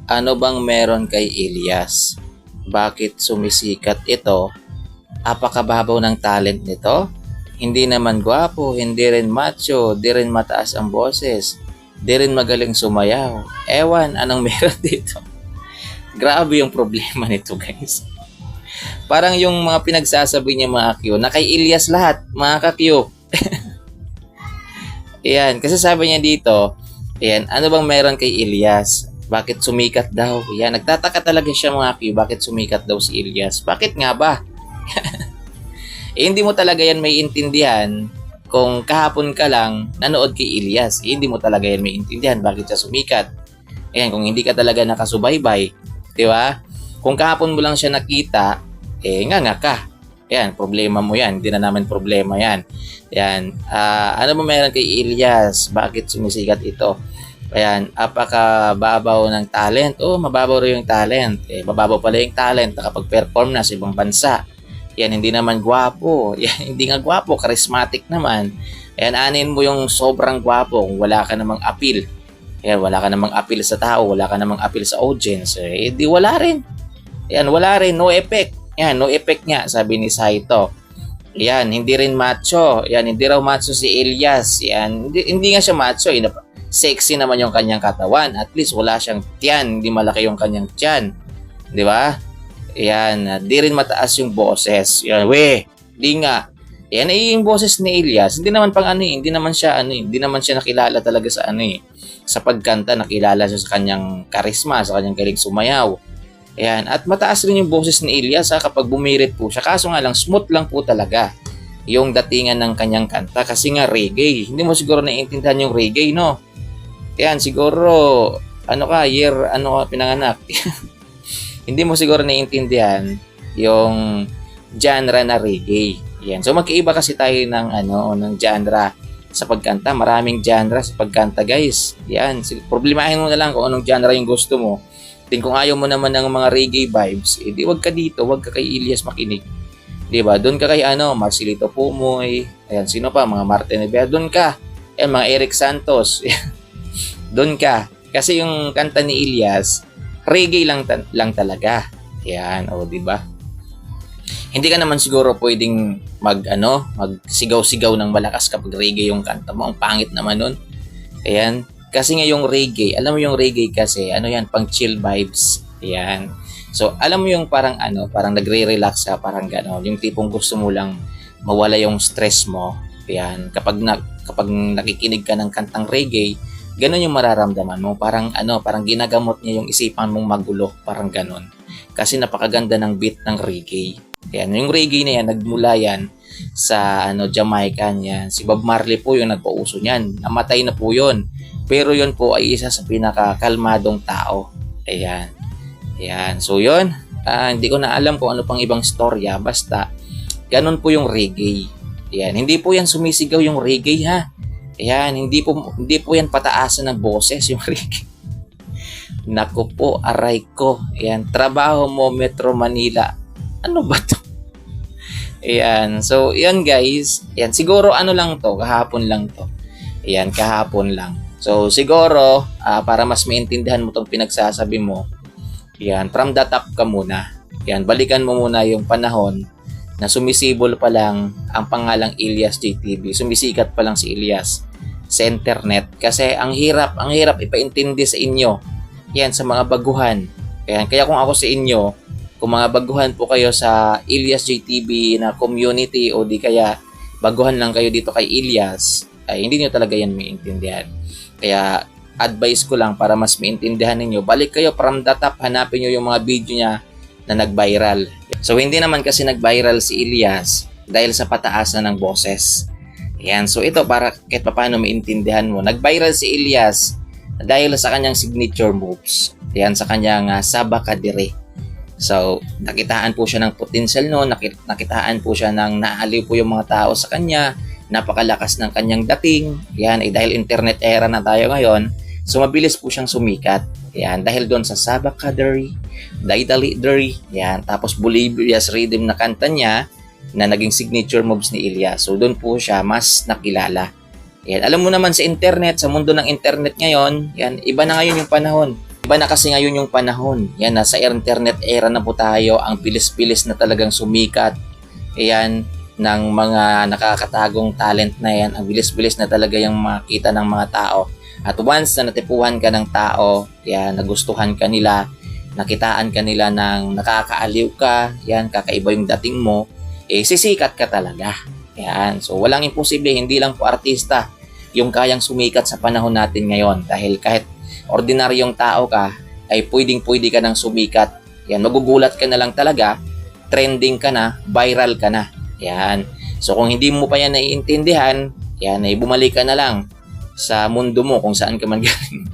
Ano bang meron kay Ilyas? Bakit sumisikat ito? Apakababaw ng talent nito? Hindi naman gwapo, hindi rin macho, di rin mataas ang boses, di rin magaling sumayaw. Ewan, anong meron dito? Grabe yung problema nito, guys. Parang yung mga pinagsasabi niya mga Q, na kay Ilyas lahat, mga ka-Q. Ayan, kasi sabi niya dito, ayan, ano bang meron kay Ilyas? Bakit sumikat daw? Ayan, nagtataka talaga siya mga Q, bakit sumikat daw si Ilyas? Bakit nga ba? Hindi mo talaga yan may intindihan kung kahapon ka lang nanood kay Ilyas. Hindi mo talaga yan may intindihan bakit siya sumikat. Ayan, kung hindi ka talaga nakasubaybay, di ba? Kung kahapon mo lang siya nakita, nga ka. Ayan, problema mo yan. Hindi na namin problema yan. Ayan, ano ba meron kay Ilyas? Bakit sumisikat ito? Ayan, apakababaw ng talent. Oh, mababaw rin yung talent. Mababaw pala yung talent kapag perform na sa ibang bansa. Yan, hindi naman gwapo. Yan, hindi nga gwapo, charismatic naman. Ayan, anin mo yung sobrang gwapo kung wala ka namang appeal. Ayan, wala ka namang appeal sa tao, wala ka namang appeal sa audience. Di wala rin. Ayan, wala rin, no effect. Ayan, no effect nga, sabi ni Saito. Ayan, hindi rin macho. Ayan, hindi raw macho si Ilyas. Ayan, hindi nga siya macho. Sexy naman yung kanyang katawan. At least wala siyang tiyan, hindi malaki yung kanyang tiyan. Di ba? Ayan, di rin mataas yung boses. Ayan, di nga. Ayan, yung boses ni Ilyas, hindi naman hindi naman siya nakilala talaga sa sa pagkanta, nakilala siya sa kanyang karisma, sa kanyang galing sumayaw. Ayan, at mataas rin yung boses ni Ilyas kapag bumirit po siya. Kaso nga lang, smooth lang po talaga yung datingan ng kanyang kanta kasi nga reggae. Hindi mo siguro naiintindihan yung reggae, no? Ayan, siguro, pinanganak. Hindi mo siguro naiintindihan yung genre na reggae. Yan. So magkaiba kasi tayo ng genre sa pagkanta. Maraming genre sa pagkanta, guys. Yan. Problemahin mo na lang kung anong genre yung gusto mo. Then kung ayaw mo naman ng mga reggae vibes, di wag ka dito, wag ka kay Ilyas makinig. 'Di ba? Doon ka kay Marcelito Pumoy. Ayan, sino pa? Mga Martin Rivera. Doon ka. Ayan, mga Eric Santos. Doon ka. Kasi yung kanta ni Ilyas, reggae lang talaga. Yan, di ba? Hindi ka naman siguro pwedeng magsigaw-sigaw ng malakas kapag reggae yung kanta mo. Ang pangit naman nun. Ayan. Kasi nga yung reggae, alam mo yung reggae kasi, yan, pang chill vibes. Ayan. So, alam mo yung parang nagre-relax ka, parang gano'n. Yung tipong gusto mo lang mawala yung stress mo. Ayan. Kapag nakikinig ka ng kantang reggae, ganun yung mararamdaman mo. Parang ginagamot niya yung isipan mong magulo. Parang ganun. Kasi napakaganda ng beat ng reggae. Yan, yung reggae na yan, nagmula yan sa Jamaica yan. Si Bob Marley po yung nagpauso niyan. Namatay na po yun. Pero yun po ay isa sa pinakakalmadong tao. Ayan. Ayan. So yun, hindi ko na alam kung ano pang ibang storya. Basta, ganun po yung reggae. Ayan. Hindi po yan sumisigaw yung reggae, ha. Ayan, hindi po yan pataasan ng boses yung reggae. Naku po, aray ko. Ayan, trabaho mo Metro Manila. Ano ba to? Ayan, so yan guys. Ayan, siguro kahapon lang to. Ayan, kahapon lang. So siguro, para mas maintindihan mo tong pinagsasabi mo, ayan, from the top ka muna. Ayan, balikan mo muna yung panahon na sumisibol pa lang ang pangalang Ilyas JTV. Sumisikat pa lang si Ilyas sa internet kasi ang hirap ipaintindi sa inyo. Yan, sa mga baguhan. Kaya kung ako sa inyo, kung mga baguhan po kayo sa Ilyas JTV na community o di kaya baguhan lang kayo dito kay Ilyas, ay hindi niyo talaga yan maintindihan. Kaya advice ko lang para mas maintindihan ninyo, balik kayo from the top, hanapin nyo yung mga video niya na nag-viral. So hindi naman kasi nag-viral si Ilyas dahil sa pataasan ng boses. Ayan, so ito para kahit paano maintindihan mo. Nag-viral si Ilyas dahil sa kanyang signature moves. Ayan, sa kanyang sabakadire. So, nakitaan po siya ng potential no, nakitaan po siya ng naaliw po yung mga tao sa kanya, napakalakas ng kanyang dating. Ayan, dahil internet era na tayo ngayon, so mabilis po siyang sumikat. Ayan, dahil doon sa sabakadire, daidalidiri, ayan, tapos Bolivia's Rhythm na kanta niya, na naging signature moves ni Ilyas. So doon po siya mas nakilala. Yan. Alam mo naman sa internet, sa mundo ng internet ngayon, yan, iba na ngayon yung panahon. Iba na kasi ngayon yung panahon. Yan, nasa internet era na po tayo. Ang bilis-bilis na talagang sumikat. Ayan, ng mga nakakatagong talent na yan. Ang bilis-bilis na talaga yung makita ng mga tao. At once na natipuhan ka ng tao, yan, nagustuhan ka nila, nakitaan ka nila ng nakakaaliw ka, yan, kakaiba yung dating mo, sisikat ka talaga. Yan. So, walang imposible, hindi lang po artista yung kayang sumikat sa panahon natin ngayon. Dahil kahit ordinaryong tao ka, ay pwedeng-pwede ka nang sumikat. Yan, magugulat ka na lang talaga, trending ka na, viral ka na. Yan. So, kung hindi mo pa yan naiintindihan, yan, ay bumalik ka na lang sa mundo mo kung saan ka man galing.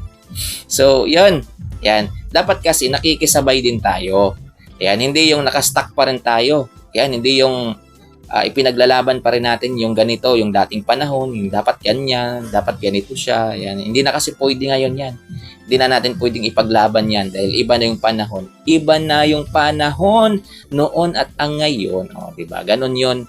So, yun. Yan. Dapat kasi nakikisabay din tayo. Yan, hindi yung nakastuck pa rin tayo. Yan, hindi yung ipinaglalaban pa rin natin yung ganito, yung dating panahon, yung dapat ganyan, dapat ganito siya. Yan. Hindi na kasi pwede ngayon yan. Hindi na natin pwedeng ipaglaban yan dahil iba na yung panahon. Iba na yung panahon noon at ang ngayon. O, diba? Ganon yun.